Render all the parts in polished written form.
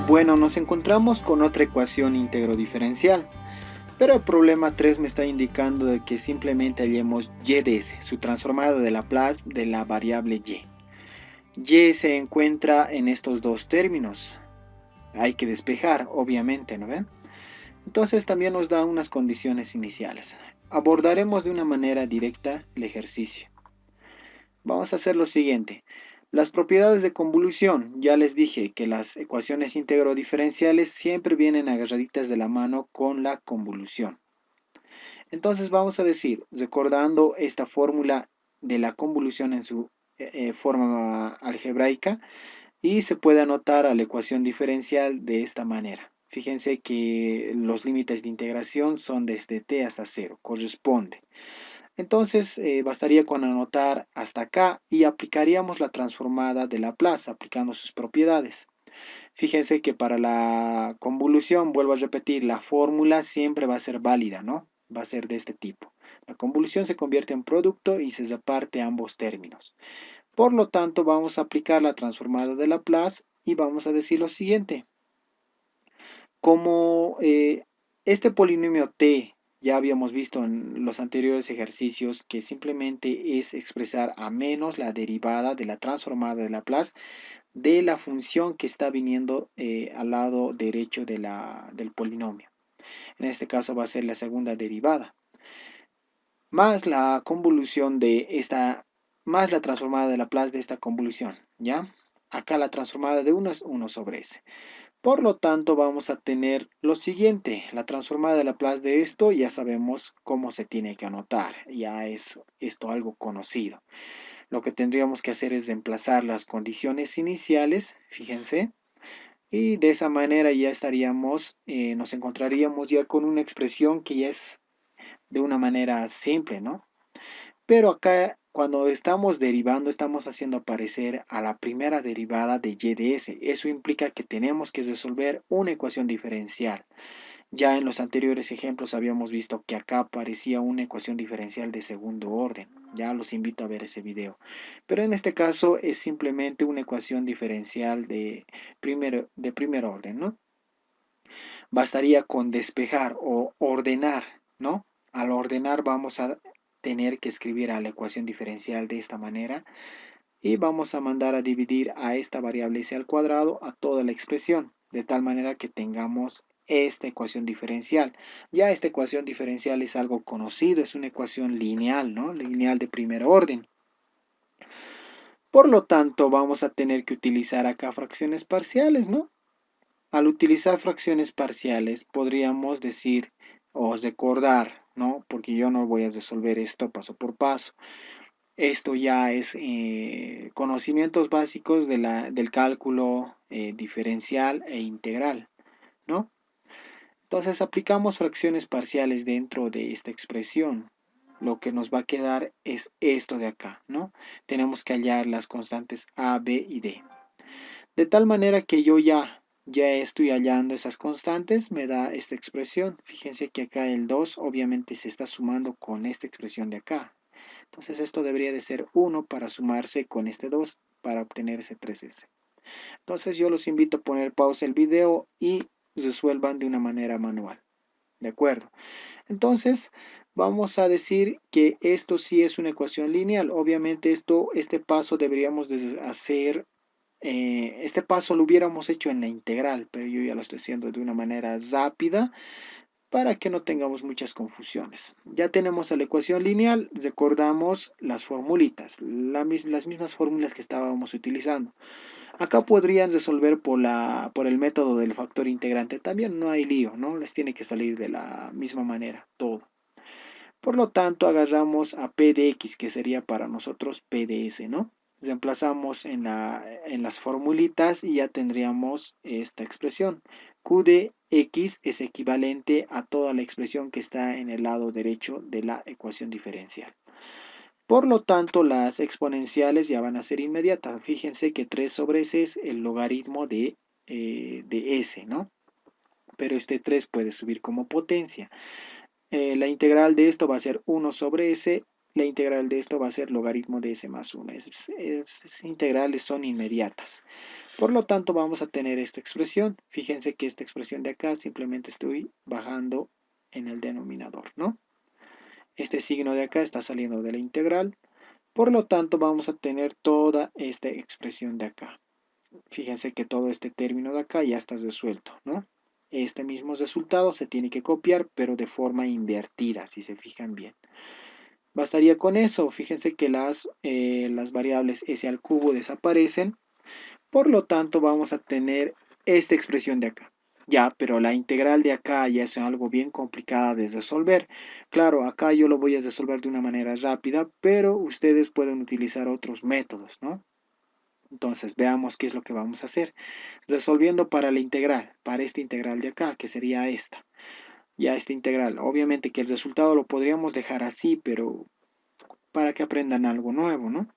Bueno, nos encontramos con otra ecuación íntegro diferencial, pero el problema 3 me está indicando de que simplemente hallemos y de s, su transformada de Laplace de la variable y. Y se encuentra en estos dos términos. Hay que despejar, obviamente, ¿no ven? Entonces también nos da unas condiciones iniciales. Abordaremos de una manera directa el ejercicio. Vamos a hacer lo siguiente. Las propiedades de convolución, ya les dije que las ecuaciones íntegro diferenciales siempre vienen agarraditas de la mano con la convolución. Entonces vamos a decir, recordando esta fórmula de la convolución en su forma algebraica, y se puede anotar a la ecuación diferencial de esta manera. Fíjense que los límites de integración son desde t hasta 0, corresponde. Entonces bastaría con anotar hasta acá y aplicaríamos la transformada de Laplace aplicando sus propiedades. Fíjense que para la convolución, vuelvo a repetir, la fórmula siempre va a ser válida, ¿no? Va a ser de este tipo. La convolución se convierte en producto y se reparte ambos términos. Por lo tanto, vamos a aplicar la transformada de Laplace y vamos a decir lo siguiente. Como este polinomio t ya habíamos visto en los anteriores ejercicios que simplemente es expresar a menos la derivada de la transformada de Laplace de la función que está viniendo al lado derecho del polinomio. En este caso va a ser la segunda derivada, más la convolución de esta, más la transformada de Laplace de esta convolución, ¿ya? Acá la transformada de 1 es 1 sobre s. Por lo tanto, vamos a tener lo siguiente, la transformada de Laplace de esto, ya sabemos cómo se tiene que anotar, ya es esto algo conocido. Lo que tendríamos que hacer es reemplazar las condiciones iniciales, fíjense, y de esa manera ya estaríamos, nos encontraríamos ya con una expresión que ya es de una manera simple, ¿no? Pero acá, cuando estamos derivando, estamos haciendo aparecer a la primera derivada de y de s. Eso implica que tenemos que resolver una ecuación diferencial. Ya en los anteriores ejemplos habíamos visto que acá aparecía una ecuación diferencial de segundo orden. Ya los invito a ver ese video. Pero en este caso es simplemente una ecuación diferencial de primer orden, ¿no? Bastaría con despejar o ordenar, ¿no? Al ordenar vamos a tener que escribir a la ecuación diferencial de esta manera y vamos a mandar a dividir a esta variable s al cuadrado a toda la expresión, de tal manera que tengamos esta ecuación diferencial. Ya esta ecuación diferencial es algo conocido, es una ecuación lineal, ¿no? Lineal de primer orden. Por lo tanto, vamos a tener que utilizar acá fracciones parciales, ¿no? Al utilizar fracciones parciales, podríamos decir o recordar, ¿no? Porque yo no voy a resolver esto paso por paso. Esto ya es conocimientos básicos del cálculo diferencial e integral, ¿no? Entonces aplicamos fracciones parciales dentro de esta expresión. Lo que nos va a quedar es esto de acá, ¿no? Tenemos que hallar las constantes a, b y d. De tal manera que yo ya estoy hallando esas constantes, me da esta expresión. Fíjense que acá el 2 obviamente se está sumando con esta expresión de acá. Entonces esto debería de ser 1 para sumarse con este 2 para obtener ese 3s. Entonces yo los invito a poner pausa el video y resuelvan de una manera manual. ¿De acuerdo? Entonces vamos a decir que esto sí es una ecuación lineal. Obviamente este paso deberíamos de hacer, este paso lo hubiéramos hecho en la integral, pero yo ya lo estoy haciendo de una manera rápida para que no tengamos muchas confusiones. Ya tenemos la ecuación lineal, recordamos las formulitas, las mismas fórmulas que estábamos utilizando. Acá podrían resolver por el método del factor integrante, también no hay lío, ¿no? Les tiene que salir de la misma manera todo. Por lo tanto, agarramos a p de x, que sería para nosotros p de s, ¿no? Reemplazamos en las formulitas y ya tendríamos esta expresión. Q de x es equivalente a toda la expresión que está en el lado derecho de la ecuación diferencial. Por lo tanto, las exponenciales ya van a ser inmediatas. Fíjense que 3 sobre s es el logaritmo de s, ¿no? Pero este 3 puede subir como potencia. La integral de esto va a ser 1 sobre s la integral de esto va a ser logaritmo de s más 1. Esas integrales son inmediatas. Por lo tanto, vamos a tener esta expresión. Fíjense que esta expresión de acá simplemente estoy bajando en el denominador, ¿no? Este signo de acá está saliendo de la integral. Por lo tanto, vamos a tener toda esta expresión de acá. Fíjense que todo este término de acá ya está resuelto, ¿no? Este mismo resultado se tiene que copiar, pero de forma invertida, si se fijan bien. Bastaría con eso. Fíjense que las variables s al cubo desaparecen. Por lo tanto, vamos a tener esta expresión de acá. Ya, pero la integral de acá ya es algo bien complicada de resolver. Claro, acá yo lo voy a resolver de una manera rápida, pero ustedes pueden utilizar otros métodos, ¿no? Entonces, veamos qué es lo que vamos a hacer. Resolviendo para la integral, para esta integral de acá, que sería esta. Ya esta integral. Obviamente que el resultado lo podríamos dejar así, pero para que aprendan algo nuevo, ¿no?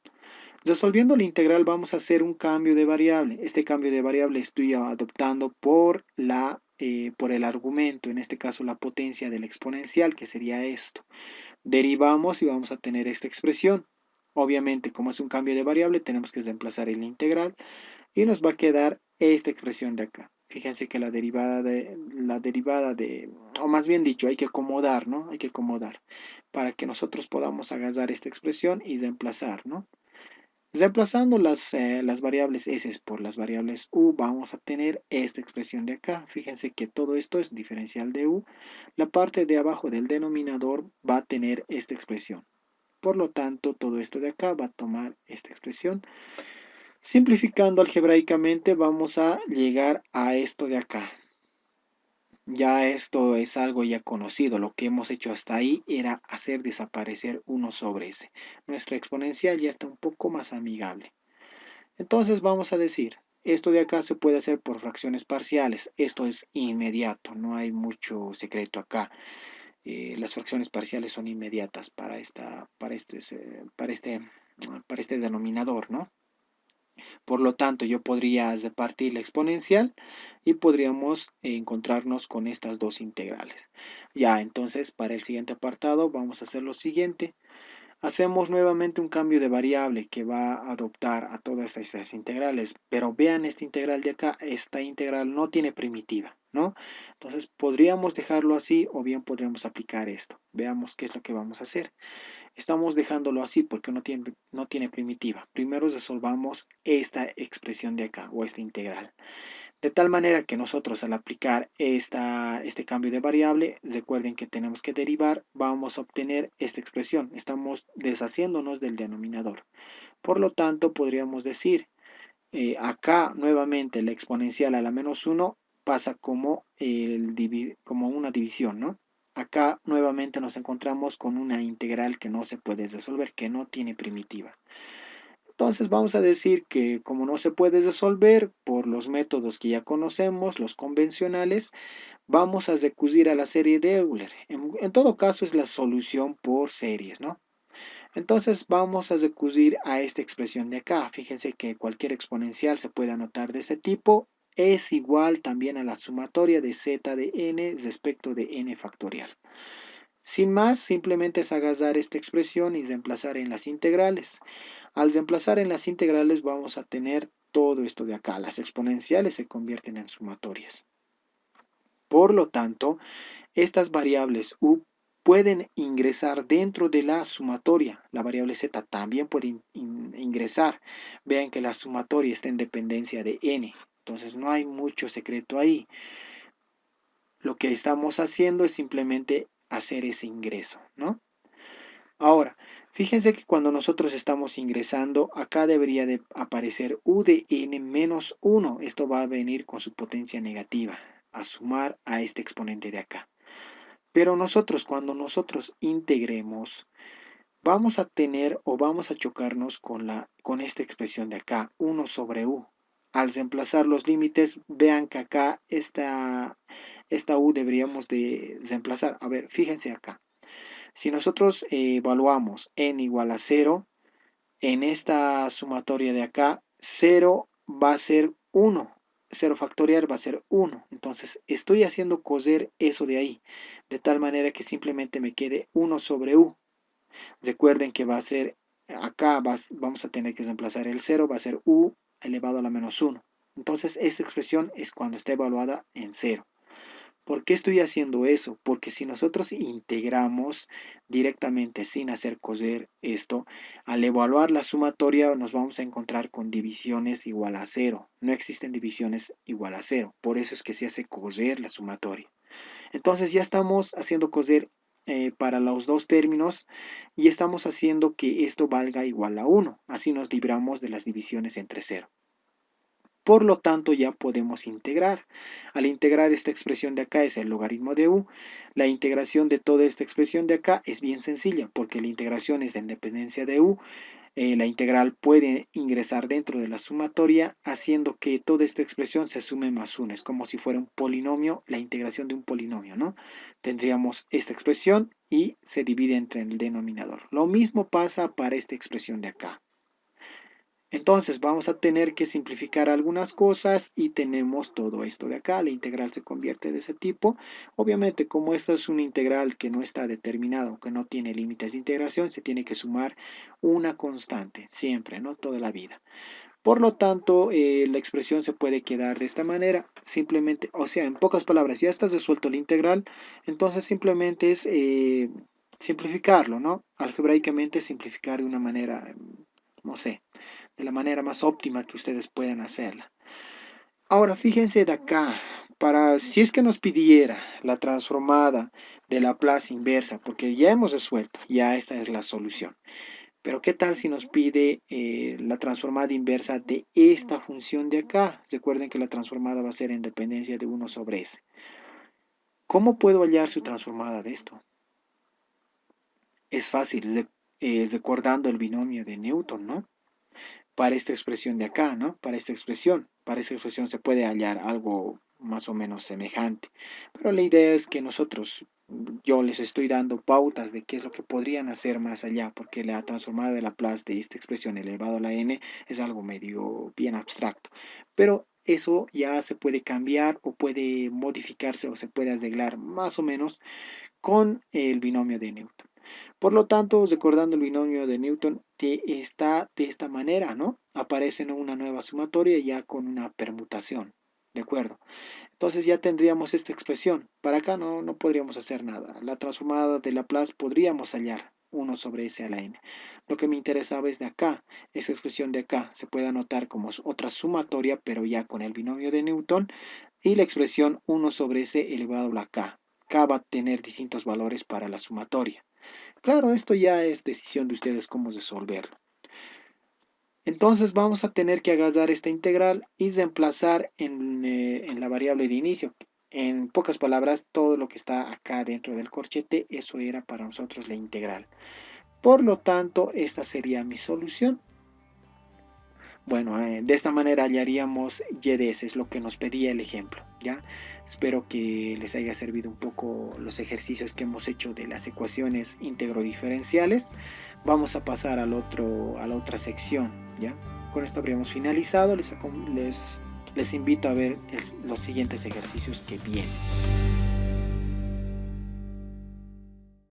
Resolviendo la integral vamos a hacer un cambio de variable. Este cambio de variable estoy adoptando por el argumento, en este caso la potencia del exponencial, que sería esto. Derivamos y vamos a tener esta expresión. Obviamente, como es un cambio de variable, tenemos que reemplazar el integral y nos va a quedar esta expresión de acá. Fíjense que o más bien dicho, hay que acomodar, ¿no? Hay que acomodar para que nosotros podamos agarrar esta expresión y reemplazar, ¿no? Reemplazando las variables s por las variables u, vamos a tener esta expresión de acá. Fíjense que todo esto es diferencial de u. La parte de abajo del denominador va a tener esta expresión. Por lo tanto, todo esto de acá va a tomar esta expresión. Simplificando algebraicamente, vamos a llegar a esto de acá. Ya esto es algo ya conocido. Lo que hemos hecho hasta ahí era hacer desaparecer 1 sobre s. Nuestra exponencial ya está un poco más amigable. Entonces vamos a decir, esto de acá se puede hacer por fracciones parciales. Esto es inmediato, no hay mucho secreto acá. Las fracciones parciales son inmediatas para este denominador, ¿no? Por lo tanto, yo podría repartir la exponencial y podríamos encontrarnos con estas dos integrales. Ya, entonces, para el siguiente apartado vamos a hacer lo siguiente. Hacemos nuevamente un cambio de variable que va a adoptar a todas estas integrales, pero vean esta integral de acá, esta integral no tiene primitiva, ¿no? Entonces podríamos dejarlo así o bien podríamos aplicar esto. Veamos qué es lo que vamos a hacer. Estamos dejándolo así porque no tiene primitiva. Primero resolvamos esta expresión de acá o esta integral. De tal manera que nosotros al aplicar este cambio de variable, recuerden que tenemos que derivar, vamos a obtener esta expresión. Estamos deshaciéndonos del denominador. Por lo tanto, podríamos decir, acá nuevamente la exponencial a la menos 1 pasa como una división, ¿no? Acá nuevamente nos encontramos con una integral que no se puede resolver, que no tiene primitiva. Entonces vamos a decir que como no se puede resolver por los métodos que ya conocemos, los convencionales, vamos a recurrir a la serie de Euler. En todo caso es la solución por series, ¿no? Entonces vamos a recurrir a esta expresión de acá. Fíjense que cualquier exponencial se puede anotar de este tipo. Es igual también a la sumatoria de z de n respecto de n factorial. Sin más, simplemente es agarrar esta expresión y reemplazar en las integrales. Al reemplazar en las integrales vamos a tener todo esto de acá. Las exponenciales se convierten en sumatorias. Por lo tanto, estas variables u pueden ingresar dentro de la sumatoria. La variable z también puede ingresar. Vean que la sumatoria está en dependencia de n. Entonces no hay mucho secreto ahí. Lo que estamos haciendo es simplemente hacer ese ingreso, ¿no? Ahora, fíjense que cuando nosotros estamos ingresando, acá debería de aparecer u de n menos 1. Esto va a venir con su potencia negativa, a sumar a este exponente de acá. Pero cuando nosotros integremos, vamos a tener o vamos a chocarnos con esta expresión de acá, 1 sobre u. Al reemplazar los límites, vean que acá esta u deberíamos de reemplazar. A ver, fíjense acá. Si nosotros evaluamos n igual a 0, en esta sumatoria de acá, 0 va a ser 1. 0 factorial va a ser 1. Entonces estoy haciendo coser eso de ahí, de tal manera que simplemente me quede 1 sobre u. Recuerden que va a ser, acá vamos a tener que reemplazar el 0, va a ser u elevado a la menos 1. Entonces esta expresión es cuando está evaluada en 0. ¿Por qué estoy haciendo eso? Porque si nosotros integramos directamente sin hacer coser esto, al evaluar la sumatoria nos vamos a encontrar con divisiones igual a 0. No existen divisiones igual a 0. Por eso es que se hace coser la sumatoria. Entonces ya estamos haciendo coser para los dos términos y estamos haciendo que esto valga igual a 1. Así nos libramos de las divisiones entre 0. Por lo tanto, ya podemos integrar. Al integrar esta expresión de acá es el logaritmo de u. La integración de toda esta expresión de acá es bien sencilla porque la integración es de independencia de u. La integral puede ingresar dentro de la sumatoria haciendo que toda esta expresión se sume más 1. Es como si fuera un polinomio, la integración de un polinomio, ¿no? Tendríamos esta expresión y se divide entre el denominador. Lo mismo pasa para esta expresión de acá. Entonces vamos a tener que simplificar algunas cosas y tenemos todo esto de acá. La integral se convierte de ese tipo. Obviamente, como esta es una integral que no está determinada o que no tiene límites de integración, se tiene que sumar una constante, siempre, ¿no? Toda la vida. Por lo tanto, la expresión se puede quedar de esta manera. Simplemente, o sea, en pocas palabras, ya está resuelto la integral. Entonces simplemente es simplificarlo, ¿no? Algebraicamente simplificar de una manera, no sé, de la manera más óptima que ustedes puedan hacerla. Ahora fíjense de acá, si es que nos pidiera la transformada de Laplace inversa, porque ya hemos resuelto, ya esta es la solución. Pero ¿qué tal si nos pide la transformada inversa de esta función de acá? Recuerden que la transformada va a ser en dependencia de 1 sobre s. ¿Cómo puedo hallar su transformada de esto? Es fácil, recordando el binomio de Newton, ¿no? Para esta expresión de acá, ¿no? Para esta expresión se puede hallar algo más o menos semejante. Pero la idea es que yo les estoy dando pautas de qué es lo que podrían hacer más allá, porque la transformada de Laplace de esta expresión elevado a la n es algo medio bien abstracto. Pero eso ya se puede cambiar o puede modificarse o se puede arreglar más o menos con el binomio de Newton. Por lo tanto, recordando el binomio de Newton, está de esta manera, ¿no? Aparece una nueva sumatoria ya con una permutación, ¿de acuerdo? Entonces ya tendríamos esta expresión. Para acá no podríamos hacer nada. La transformada de Laplace podríamos hallar 1 sobre s a la n. Lo que me interesaba es de acá. Esta expresión de acá se puede anotar como otra sumatoria, pero ya con el binomio de Newton. Y la expresión 1 sobre s elevado a la k. K va a tener distintos valores para la sumatoria. Claro, esto ya es decisión de ustedes cómo resolverlo. Entonces vamos a tener que agarrar esta integral y reemplazar en la variable de inicio. En pocas palabras, todo lo que está acá dentro del corchete, eso era para nosotros la integral. Por lo tanto, esta sería mi solución. Bueno, de esta manera hallaríamos y de s, es lo que nos pedía el ejemplo, ¿ya? Espero que les haya servido un poco los ejercicios que hemos hecho de las ecuaciones íntegro-diferenciales. Vamos a pasar a la otra sección, ¿ya? Con esto habríamos finalizado. Les invito a ver los siguientes ejercicios que vienen.